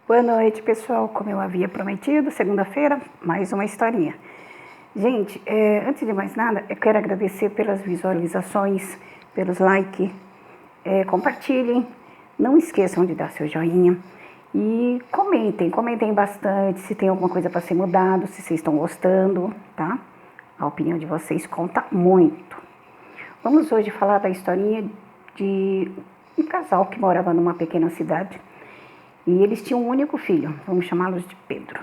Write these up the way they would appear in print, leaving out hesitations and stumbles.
Boa noite, pessoal. Como eu havia prometido, segunda-feira, mais uma historinha. Gente, antes de mais nada, eu quero agradecer pelas visualizações, pelos likes. Compartilhem, não esqueçam de dar seu joinha e comentem bastante se tem alguma coisa para ser mudado, se vocês estão gostando, tá? A opinião de vocês conta muito. Vamos hoje falar da historinha de um casal que morava numa pequena cidade. E eles tinham um único filho, vamos chamá-los de Pedro.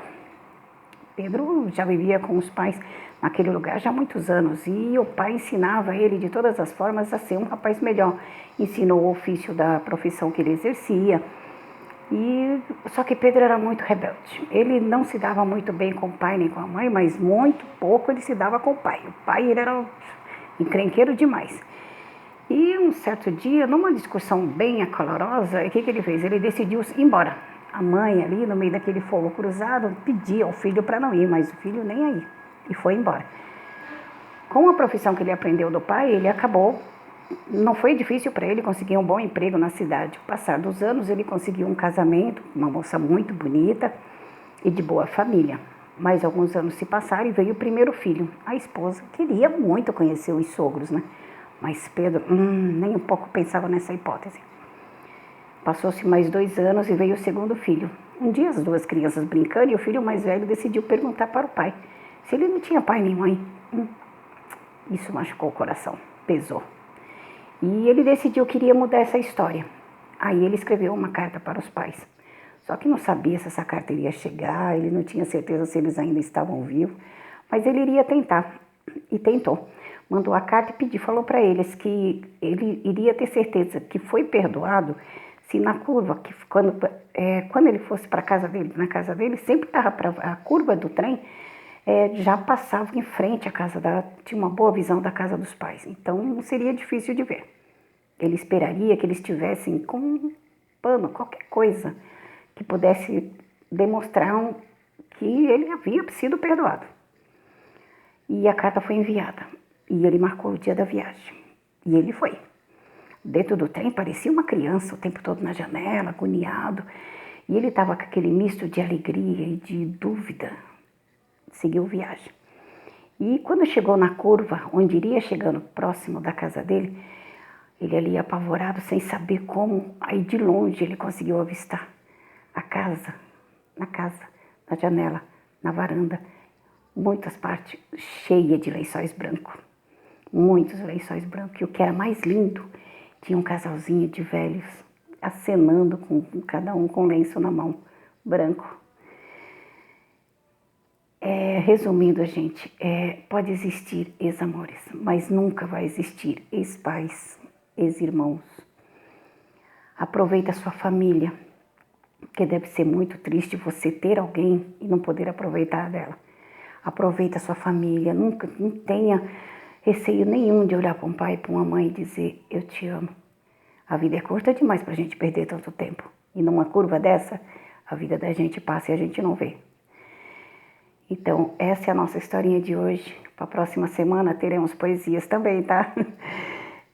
Pedro já vivia com os pais naquele lugar já há muitos anos e o pai ensinava ele de todas as formas a ser um rapaz melhor. Ensinou o ofício da profissão que ele exercia. Só que Pedro era muito rebelde. Ele não se dava muito bem com o pai nem com a mãe, mas muito pouco ele se dava com o pai. O pai ele era encrenqueiro demais. E um certo dia, numa discussão bem acalorosa, o que ele fez? Ele decidiu ir embora. A mãe ali, no meio daquele fogo cruzado, pedia ao filho para não ir, mas o filho nem aí. E foi embora. Com a profissão que ele aprendeu do pai, ele acabou... Não foi difícil para ele conseguir um bom emprego na cidade. Passar dos anos, ele conseguiu um casamento, uma moça muito bonita e de boa família. Mas alguns anos se passaram e veio o primeiro filho. A esposa queria muito conhecer os sogros, né? Mas Pedro nem um pouco pensava nessa hipótese. Passou-se mais 2 anos e veio o segundo filho. Um dia as duas crianças brincando e o filho mais velho decidiu perguntar para o pai se ele não tinha pai nem mãe. Isso machucou o coração, pesou. E ele decidiu que iria mudar essa história. Aí ele escreveu uma carta para os pais. Só que não sabia se essa carta iria chegar, ele não tinha certeza se eles ainda estavam vivos, mas ele iria tentar. E tentou. Mandou a carta e falou para eles que ele iria ter certeza que foi perdoado se na curva, que quando ele fosse para casa dele, na casa dele, sempre estava a curva do trem, já passava em frente à casa tinha uma boa visão da casa dos pais, então não seria difícil de ver. Ele esperaria que eles estivessem com um pano, qualquer coisa, que pudesse demonstrar que ele havia sido perdoado. E a carta foi enviada. E ele marcou o dia da viagem. E ele foi. Dentro do trem parecia uma criança, o tempo todo na janela, agoniado. E ele estava com aquele misto de alegria e de dúvida. Seguiu viagem. E quando chegou na curva, onde iria chegando próximo da casa dele, ele ali apavorado, sem saber como, aí de longe ele conseguiu avistar a casa, na janela, na varanda, muitas partes cheias de lençóis brancos. Muitos lençóis brancos. E o que era mais lindo, tinha um casalzinho de velhos acenando, com cada um com lenço na mão, branco. Resumindo, gente, pode existir ex-amores, mas nunca vai existir ex-pais, ex-irmãos. Aproveita a sua família, porque deve ser muito triste você ter alguém e não poder aproveitar dela. Aproveita a sua família, não tenha receio nenhum de olhar para um pai e para uma mãe e dizer, eu te amo. A vida é curta demais para a gente perder tanto tempo. E numa curva dessa, a vida da gente passa e a gente não vê. Então, essa é a nossa historinha de hoje. Para a próxima semana teremos poesias também, tá?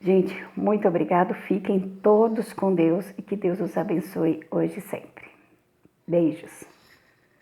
Gente, muito obrigado. Fiquem todos com Deus e que Deus os abençoe hoje e sempre. Beijos.